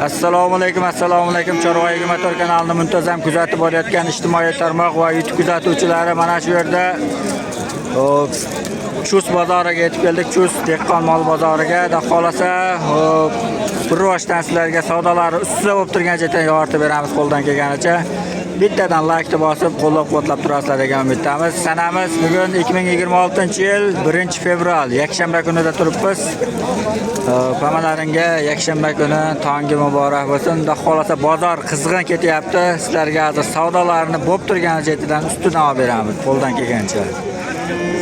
Assalomu alaykum. Chorva Motor kanalini muntazam kuzatib borayotgan ijtimoiy tarmoq va YouTube kuzatuvchilari, mana shu yerda Chus bozoriga yetib keldik. Chus dehqon mol bozoriga. Xudo xolasa, bir rivojdan sizlarga savdolari ustida bo'lib turgan joydan yoritib beramiz qo'ldan kelganicha. Bittadan like bosib, qo'llab-quvvatlab turasizlar degan umiddamiz. Sanamiz bugun 2026-yil 1-fevral, yakshanba kunida turibmiz. Hamalaringga yakshanba kuni tongi muborak bo'lsin. Xudo xolasa bozor qizg'in ketyapti. Sizlarga hozir savdolarni bo'lib turgan joydan ustidan olib beramiz qo'ldan kelgancha.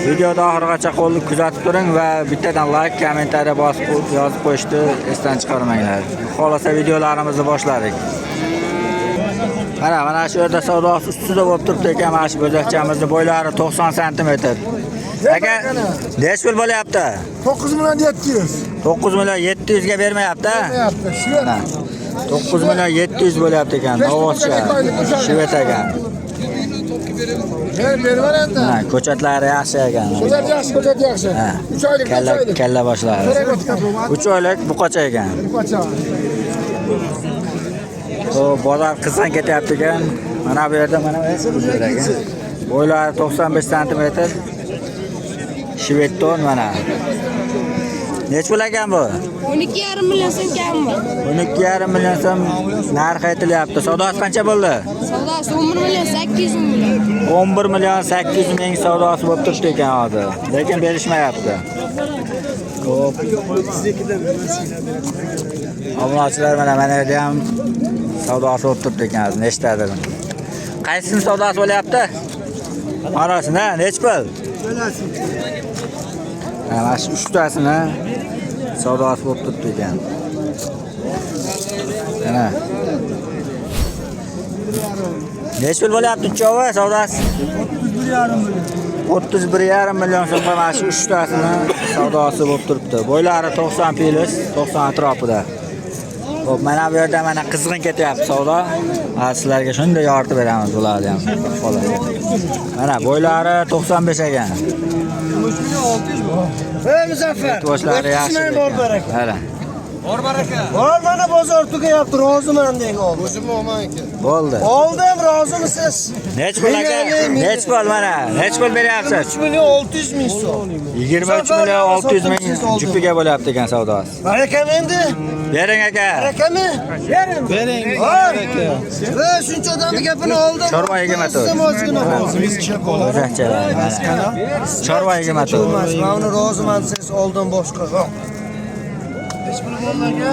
Videoda oxirigacha qo'lni kuzatib turing va bittadan like, kommentariya bosib yozib qo'yishni esdan chiqarmanglar. Xolasa videolarimizni boshladik. Mana shu yerda savdosi ustida bo'lib turibdi ekan, mana shu bo'zakchamizni bo'ylari 90 sm. Aka, nech pul bo'lyapti? 9.700. 9.700 ga bermayapti? Bermayapti. 9.700 bo'lyapti ekan, Novoscha, Shvet ekan. Bervar endi. Ko'chatlari yaxshi ekan. Ko'chat yaxshi. 3 oylik. Kalla boshlari. 3 oylik buqacha ekan. Buqacha. Bozor qizg'in ketyapti ekan. Mana bu yerda mana bo'ylari 95 sm. Shvetton mana. Nech pul ekan bu? 12,5 million so'm kammi? 12,5 million so'm narx aytilyapti. Savdosi qancha bo'ldi? Savdosi 11 million 800 ming. 11 million 800 ming savdosi bo'lib turibdi ekan hozir. Lekin berishmayapti. Xo'p. Obunachilar mana yerda ham savdosi bo'lib turibdi ekan, nechtadir. Qaysini savdosi bo'lyapti? Marosini, nech pul? Mana shu 3tasini savdosi bo'lib turibdi ekan. Mana. Nech pul bo'lyapti uchovi savdosi? 31,5 million so'mga mana shu 3tasini savdosi bo'lib turibdi. Bo'ylari 90 pilis, 90 atrofida. Xo'p, mana bu yerda mana qizg'in ketyapti savdo. Sizlarga shunday yoritib beramiz bularni ham. Mana bo'ylari 95 ekan. Ey Muzaffar. Boshlari yaxshi. Mana. Bor baraka. Bor, mana bozor tugayapti, roziman deng oldi. O'zim olman ekan. Bo'ldi. Oldim, rozimisiz? Nech pul aka? Nech pul mana? Nech pul beryapsiz? 3 million 600 ming so'm. 23 million 600 ming jupiga bo'lyapti ekan savdosi. Barakam endi. Bering aka. Barakami? Bering. Baraka. Va shuncha odamning gapini oldim. Chorva Motor. Chorva Motor. Men uni roziman siz oldim boshqa. Hech pul bo'lmaga.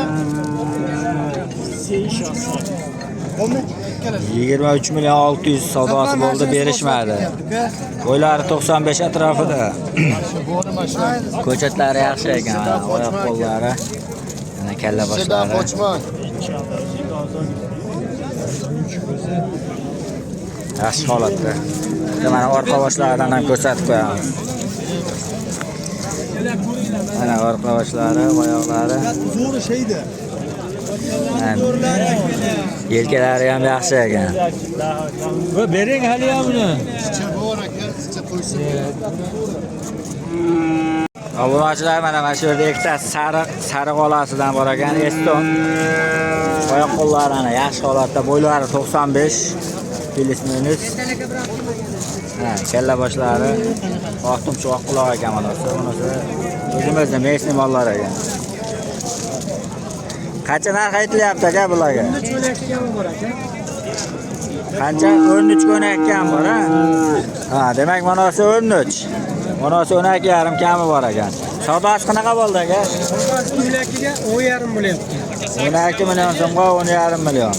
23 million 600 savdosi bo'ldi, berishmadi. Bo'ylari 95 atrofida. Ko'chatlari yaxshi ekan, oyoq qo'llari. Mana kalla boshlari. Yaxshi holatda. Mana orqa boshlaridan ham ko'rsatib qo'yamiz. Mana orqa boshlari, oyoqlari. Zo'r sheydi. Yelkalari ham yaxshi ekan. Va bering hali ham buni. Obunachilar mana shu yerda ikkitasi sariq olasidan bor ekan, Eston. Oyoq qo'llarini yaxshi holatda, bo'ylari 95 pilis minus. Kalla boshlari, oqtumchi oq quloq ekan mana shu. Bunisi o'zimizning mesni mollar ekan. Qancha narx aytilyapti aka bularga? 13 million kam bor ekan. Qancha? 13 ko'nak kam bor, ha? Demak mana shu 13. Mana shu 12,5 kami bor ekan. Savdosi qanaqa bo'ldi aka? Savdosi ko'nakiga 10,5 bo'lyapti. 12 million so'mga 10,5 million.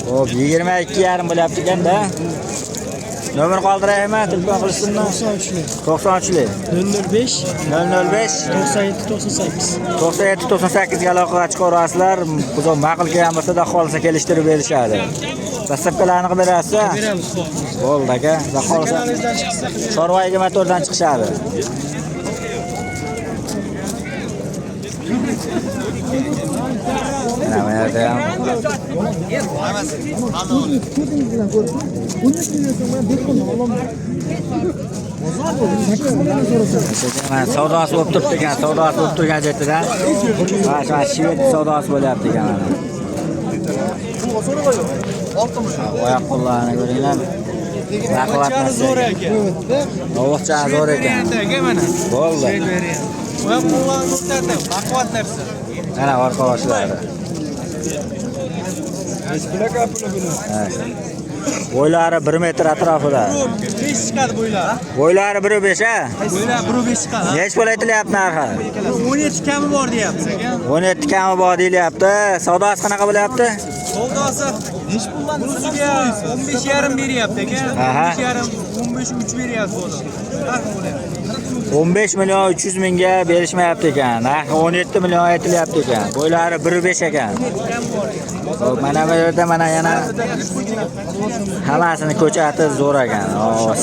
Xo'p, 22,5 bo'lyapti ekanda. Nomer qoldiraymi? Telefon qilishsinmi? 93lik. 005 005 97 98. 97 98 ga aloqaga chiqaverasizlar. Xudo ma'qul kelgan bo'lsa, da xolsa kelishtirib berishadi. Dastlabkilarni qilib berasiz? Beramiz. Bo'ldi aka. Da xolsa Chorva Motordan chiqishadi. Mana yerda ham Mana savdosi bo'lib turibdi ekan, savdosi bo'lib turgan jetidan. Mana shu shved savdosi bo'lyapti ekan mana. Oyoq qo'llarini ko'ringlar. Raqobatni zo'r ekan. Ovoqcha zo'r ekan. Bo'ldi. Oyoq qo'llarni ko'rsatdim. Baquvvat narsa. Mana orqa boshlari. Bo'ylari 1 metr atrofida. 5 chiqadi bo'ylari. Bo'ylari 1.5 a? Bo'ylari 1.5 chiqadi. Nech pul aytilyapti narxi? 17 kami bor deyapsiz aka. 17 kami bor deyilyapti. Savdosi qanaqa bo'lyapti? Savdosi nech puldan sizga 15,5 beryapti aka. 15,5 15 3 beryapti buni. Narx bo'lyapti. 15 million 300 mingga berishmayapti ekan. Narxi 17 million aytilyapti ekan. Bo'ylari 1.5 ekan. Xo'p, mana bu yerda mana yana hammasini ko'chati zo'r ekan.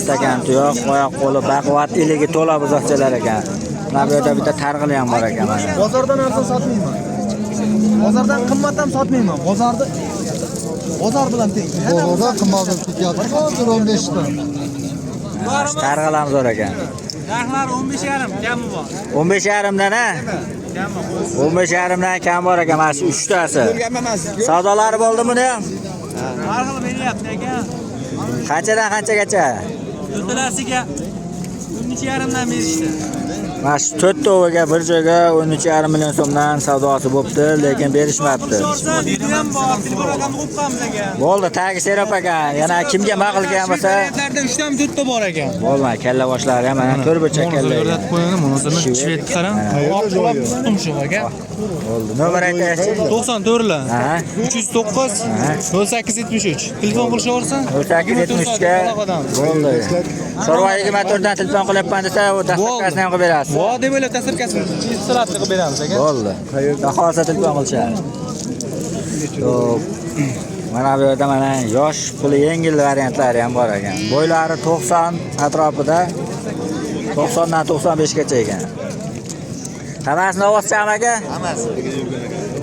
Stakan tuyoq, oyoq qo'li baquvvat iligi to'la buzoqchalar ekan. Mana bu yerda bitta targ'ili ham bor ekan mana. Bozordan arzon sotmayman. Bozordan qimmat ham sotmayman. Bozor bilan teng. Bozorda qimmat ketyapti. Hozir 15 ta. Targ'il ham zo'r ekan. Narxlar 15,5 kami bor. 15,5 dan a? Kami. 15,5 dan kam bor ekan mana shu 3 tasi. Savdolari bo'ldimi buni ham? Har xil beryapti aka. Qanchadan qanchagacha? O'rtalasiga 13,5 dan berishdi. Mana shu 4 to'viga bir joyga 13,5 million so'mdan savdosi bo'libdi, lekin berishmabdi. Sorsa video ham bor, telefon raqamni qo'yib qo'yamiz aka. Bo'ldi, tagi serop ekan. Yana kimga ma'qul kelgan bo'lsa, Variantlarda 3 dan 4 ta bor ekan. bo'lmay, kalla boshlari ham mana 4 burchak kalla. qo'ygan, monozirni shvedga qarang. Oqib tumshuq aka. Bo'ldi. Nomer aytaychi? 94lar. Ha. 309 0873. Telefon qilishaversa? 873 ga bo'ldi. Chorva 24 dan telefon qilyapman desa, u dastavkasini ham qilib berasiz. Vo deb o'ylab tasirkasini installyatsiya qilib beramiz aka. Bo'ldi. Xohlasa telefon qilishadi. Xo'p. Mana bu yerda mana yosh puli yengil variantlari ham bor ekan. Bo'ylari 90 atrofida. 90 dan 95 gacha ekan. Hammasini ovozchami aka? Hammasi.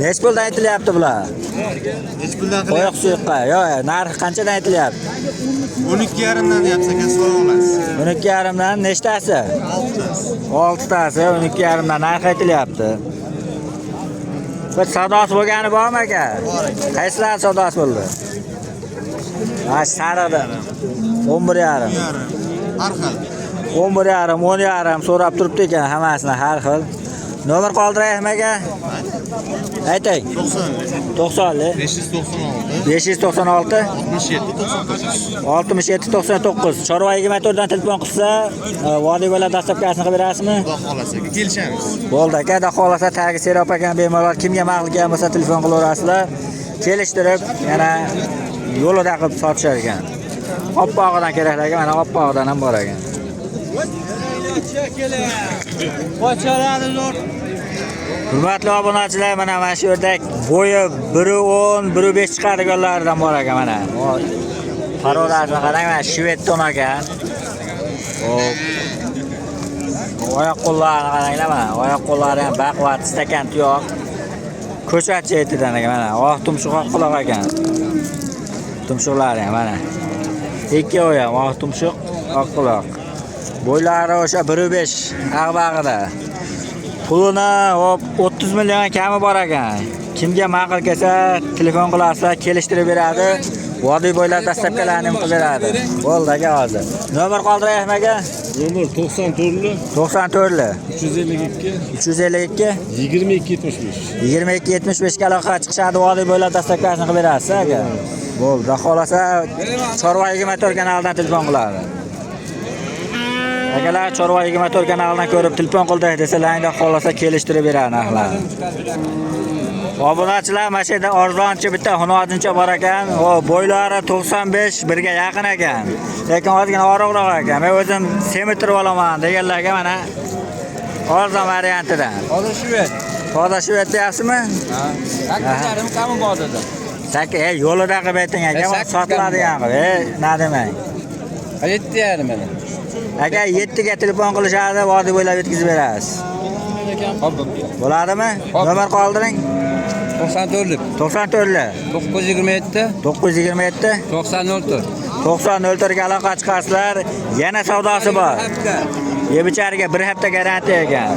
Nech puldan aytilyapti bular? Hech puldan Oyoq suyuqqa. Yo'q, narxi qanchadan aytilyapti? 12,5 dan deyapsiz aka, so'raymiz. 12,5 dan nechtasi? 6 tasi 12,5 dan narx aytilyapti. Bir savdosi bo'lgani bormi aka? Qaysilar savdosi bo'ldi? Ha, sariqda. 11,5. Har xil. 11,5, 10,5 so'rab turibdi ekan hammasini har xil. Nomer qoldiraymi aka? Ayting. 90. 596 67 99. Chorva 24 dan telefon qilsa, vodiy bo'la dastavkasini qilib berasizmi? Xohlasa kelishamiz. Bo'ldi aka, da xohlasa tagi serop ekan bemalol kimga ma'qul kelgan bo'lsa telefon qilaverasizlar. Kelishtirib, yana yo'lida qilib sotishar ekan. Oppog'idan keraklarga mana oppog'idan ham bor ekan. Qo'charadi zo'r. Hurmatli obunachilar, mana shu yerda bo'yi 1.10, 1.5 chiqadiganlardan bor ekan mana. Haroratini qarang, mana shved ton ekan. Hop. Oyoq qo'llarini qaranglar mana. Oyoq qo'llari ham baquvvat, stakan tuyoq. Ko'chatchi etidan ekan mana. Oq tumshuq oq quloq ekan. Tumshuqlari ham mana. Ikkovi ham oq tumshuq, oq quloq. Bo'ylari o'sha 1.5 ag'bag'ida. Pulini 30 million kami bor ekan. Kimga ma'qul kelsa telefon qilasizlar, kelishtirib beradi. Vodiy bo'ylab dastavkalarni qilib beradi. Bo'ldi aka hozir. Nomer qoldirayapmi aka? Nomer 94 94 352 352 2275. 2275 ga aloqa chiqishadi, vodiy bo'ylab dastavkasini qilib berasiz aka. Bo'ldi, xohlasa Chorva 24 kanalidan telefon qiladi. Agarlar Chorva 24 kanalidan ko'rib telefon qildi desa, langda xohlasa kelishtirib beradi narxlarni. Obunachilar, mana shu yerda arzonchi bitta hunojincha bor ekan. Bo'ylari 95 birga yaqin ekan. Lekin ozgina oriqroq ekan. Men o'zim semittirib olaman deganlarga mana arzon variantidan. Hozir shved. Hozir shved deyapsizmi? Ha. 8,5 kami bor dedi. Yo'lida qilib ayting aka, sotiladigan qilib. Nima demang? 7,5 mana. Aka 7 ga telefon qilishadi, vodiy bo'ylab yetkazib berasiz. Bo'ladimi? Nomer qoldiring. 94 94 927 927 9004 90 o'ltirga aloqa chiqasizlar. Yana savdosi bor. Yebicharga bir hafta garantiya ekan.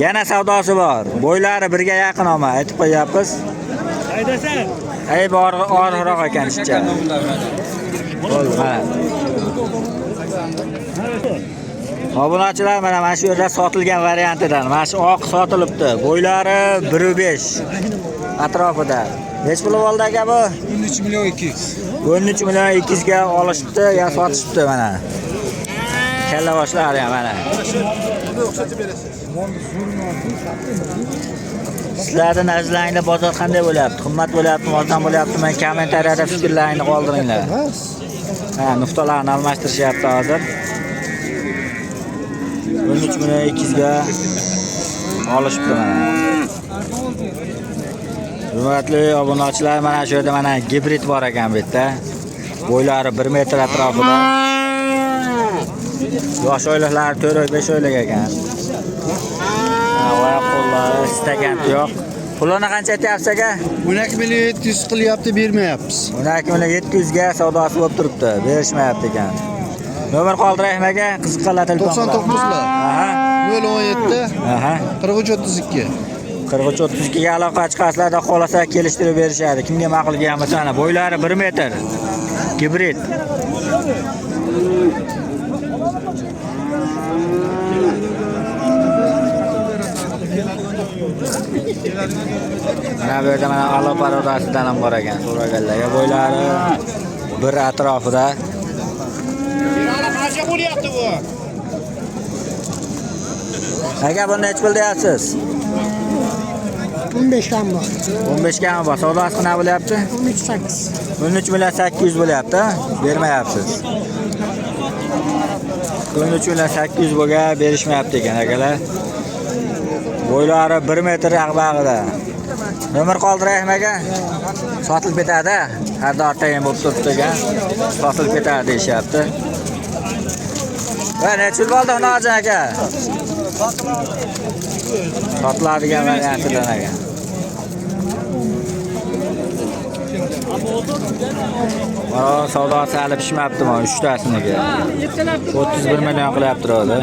Yana savdosi bor. Bo'ylari birga yaqin ama aytib qo'yapmiz. Haydasan. Ey bor org'iroq ekan ishcha. Bo'ldi, mana. Obunachilar mana shu yerda sotilgan variantidan. Mana shu oq sotilibdi. Bo'ylari 1.5 atrofida. Nech pul bo'ldi aka bu? 13 million 200. 13 million 200 ga olishibdi, ya sotishibdi mana. Kalla boshlari ham mana. Sizlarning nazarlaringizda bozor qanday bo'lyapti? Qimmat bo'lyapti, arzon bo'lyapti? Men kommentariyada fikrlaringizni qoldiringlar. Ha, nuqtalarni almashtirishyapti hozir. 13 million 200 ga olishibdi mana. Hurmatli obunachilar, mana shu yerda mana gibrid bor ekan bu yerda. Bo'ylari 1 metr atrofida. Yosh oyliqlar 4-5 oylik ekan. Oyoq qo'llari istagan yo'q. Pulini qancha aytyapsiz aka? 12 million 700 qilyapti, bermayapmiz. 12 million 700 ga savdosi bo'lib turibdi. Berishmayapti ekan. Nomer qoldiraymi aka? Qiziqqanlar telefon. 99 lar. Aha. 017 Aha. 4332. 43-32 ga aloqa chiqasizlarda qolasa kelishtirib berishadi. Kimga ma'qul kelgan bo'lsa, mana bo'ylari 1 metr. Gibrid. Mana bu yerda mana alo parodasidan ham bor ekan. So'raganlarga bo'ylari 1 atrofida. Qancha bo'lyapti bu? Aka buni nech pul deyapsiz? 15 kam bor. 15 ga bor. Savdosi qana bo'lyapti? 13 million 800 bo'lyapti. Bermayapsiz. 13 million 800 bo'lga berishmayapti ekan akalar. Bo'ylari 1 metr yaqbag'ida. Nomer qoldiraymi aka? Sotilib ketadi. Har doim bo'lib turibdi ekan. Sotilib ketadi deyapti. Va nech pul bo'ldi Xunojon aka? Sotiladigan variantidan ekan. Mana savdosi hali pishmabdi mana 3 tasiniga. 31 million qilyapti hozir.